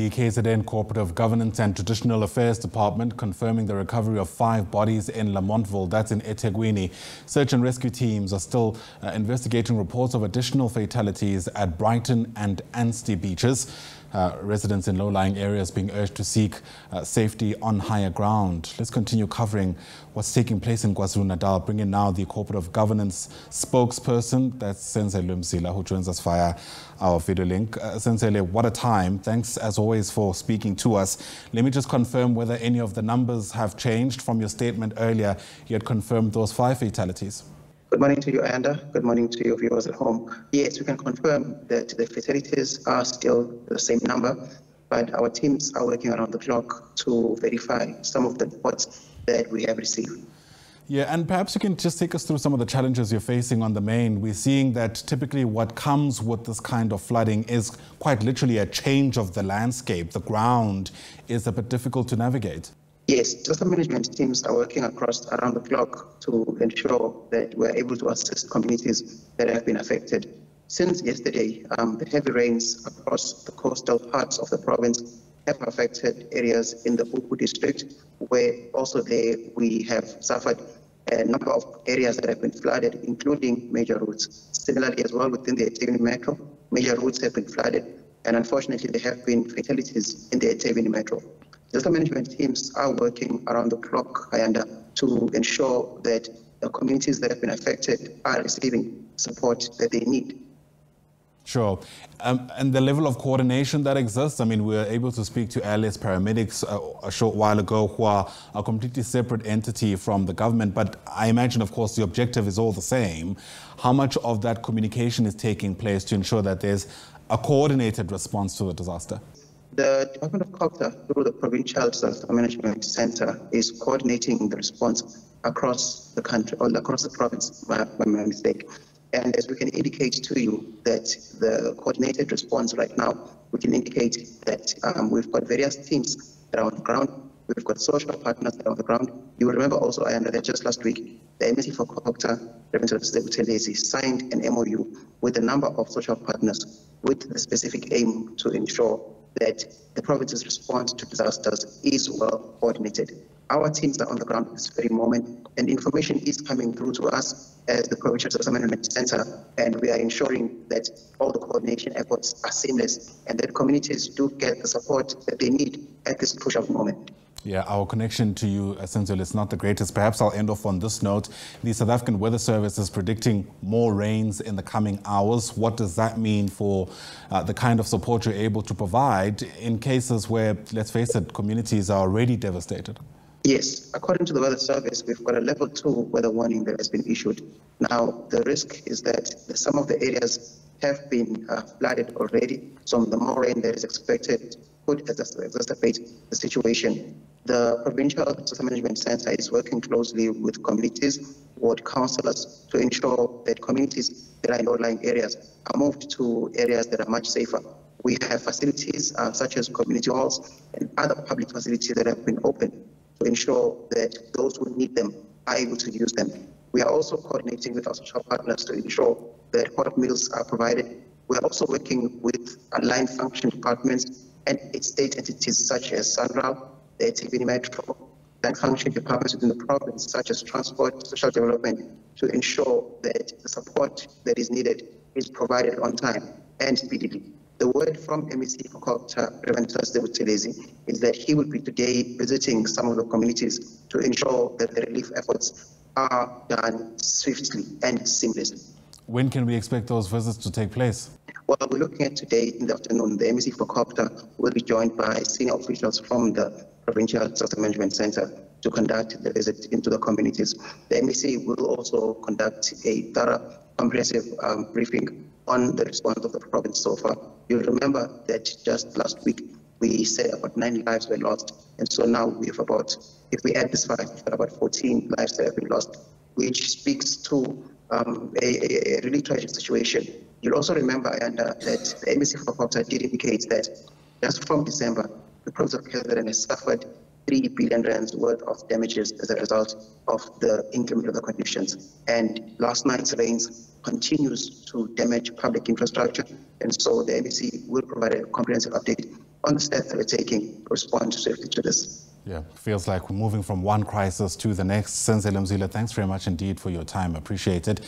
The KZN Cooperative Governance and Traditional Affairs Department confirming the recovery of 5 bodies in Lamontville, that's in eThekwini. Search and rescue teams are still investigating reports of additional fatalities at Brighton and Anstey Beaches. Residents in low-lying areas being urged to seek safety on higher ground. Let's continue covering what's taking place in KwaZulu-Natal. Bring in now the Cooperative Governance Spokesperson, that's Senzelwe Mzila, who joins us via our video link. Senzelwe, what a time. Thanks as always for speaking to us. Let me just confirm whether any of the numbers have changed from your statement earlier. You had confirmed those 5 fatalities. Good morning to you, Ayanda. Good morning to your viewers at home. Yes, we can confirm that the fatalities are still the same number, but our teams are working around the clock to verify some of the reports that we have received. Yeah, and perhaps you can just take us through some of the challenges you're facing on the main. We're seeing that typically what comes with this kind of flooding is quite literally a change of the landscape. The ground is a bit difficult to navigate. Yes, disaster management teams are working around the clock to ensure that we're able to assist communities that have been affected. Since yesterday, the heavy rains across the coastal parts of the province have affected areas in the Buku district, where also there we have suffered a number of areas that have been flooded, including major roads. Similarly as well within the eThekwini metro, major roads have been flooded, and unfortunately there have been fatalities in the eThekwini metro. Disaster management teams are working around the clock, Ayanda, to ensure that the communities that have been affected are receiving support that they need. Sure. And the level of coordination that exists, I mean, we were able to speak to airless paramedics a short while ago who are a completely separate entity from the government, but I imagine, of course, the objective is all the same. How much of that communication is taking place to ensure that there's a coordinated response to the disaster? The Department of CoGTA, through the Provincial Disaster Management Center, is coordinating the response across the country, or across the province, by my mistake. And as we can indicate to you that the coordinated response right now, we can indicate that we've got various teams that are on the ground. We've got social partners that are on the ground. You will remember also, Ayanda, that just last week, the embassy for CoGTA signed an MOU with a number of social partners with the specific aim to ensure that the province's response to disasters is well coordinated. Our teams are on the ground at this very moment, and information is coming through to us as the Provincial Disaster Management Center, and we are ensuring that all the coordination efforts are seamless and that communities do get the support that they need at this crucial moment. Yeah, our connection to you, Senzelwe, is not the greatest. Perhaps I'll end off on this note. The South African Weather Service is predicting more rains in the coming hours. What does that mean for the kind of support you're able to provide in cases where, let's face it, communities are already devastated? Yes, according to the Weather Service, we've got a level 2 weather warning that has been issued. Now, the risk is that some of the areas have been flooded already, so the more rain that is expected could exacerbate the situation. The Provincial Disaster Management Center is working closely with communities, ward councillors, to ensure that communities that are in low-lying areas are moved to areas that are much safer. We have facilities such as community halls and other public facilities that have been opened to ensure that those who need them are able to use them. We are also coordinating with our social partners to ensure that hot meals are provided. We are also working with line function departments and state entities such as SANRAL, the eThekwini metro, line function departments within the province such as transport, social development, to ensure that the support that is needed is provided on time and speedily. The word from MEC for CoGTA, is that he will be today visiting some of the communities to ensure that the relief efforts are done swiftly and seamlessly. When can we expect those visits to take place? Well, we're looking at today in the afternoon. The MEC for CoGTA will be joined by senior officials from the Provincial Disaster Management Center to conduct the visit into the communities. The MEC will also conduct a thorough, comprehensive briefing on the response of the province so far. You'll remember that just last week, we said about 9 lives were lost. And so now we have about, if we add this 5, we've got about 14 lives that have been lost, which speaks to a really tragic situation. You'll also remember, that the embassy for CoGTA did indicate that just from December, the province of KZN has suffered 3 billion rands worth of damages as a result of the inclement weather conditions. And last night's rains continues to damage public infrastructure. And so the MEC will provide a comprehensive update on the steps that we're taking to respond swiftly to this. Yeah, feels like we're moving from one crisis to the next. Senzelwe Mzila, thanks very much indeed for your time. Appreciate it.